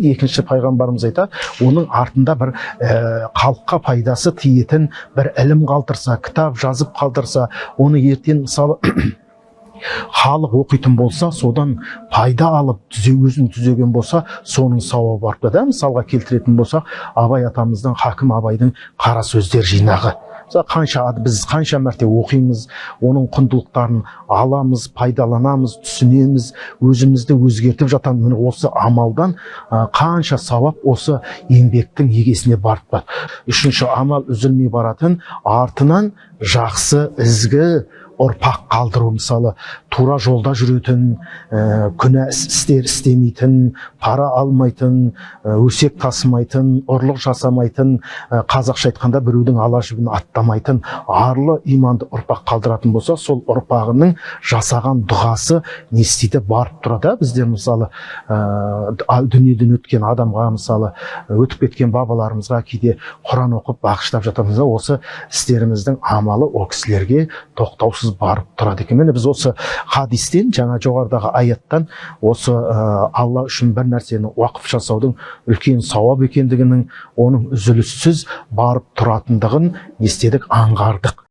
айтады, екінші пайғамбарымыз айтады, оның артында бір халыққа пайдасы тиетін бір ілім қалдырса, кітап жазып қалдырса, оны ертең мысалы халық оқитын болса, содан пайда алып өзін түзеген болса, соның сауабы барып да. Мысалға келтіретін болсақ, Абай атамыздың, Хакім Абайдың қара сөздер жинағы. Біз қанша мәрте оқимыз, оның құндылықтарын аламыз, пайдаланамыз, түсінеміз, өзімізді өзгертіп жатамыз. Осы амалдан қанша сауап осы еңбектің егесіне барып бар. Үшінші амал үзілмей баратын, артынан жақсы, ізгі ұрпақ қалдыру. Мысалы, тура жолда жүретін, күнә істер істемейтін, пара алмайтын, өсек тасымайтын, ұрлық жасамайтын, қазақша айтқанда біреудің ала жібін аттамайтын, арлы иманды ұрпақ қалдыратын болса, сол ұрпағының жасаған дұғасы не істейді, барып тұрады. Біздер мысалы дүниеден өткен адамға, мысалы өтіп кеткен бабаларымызға кейде Құран оқып бағыштап жатамыз, осы істеріміздің амалы о кісілерге тоқтаусыз барып тұрады екен. Міне біз осы хадистен, жаңа жоғарыдағы аяттан осы Алла үшін бір нәрсені уақыф жасаудың үлкен сауап екендігінің, оның үзіліссіз барып тұратындығын естедік, аңғардық.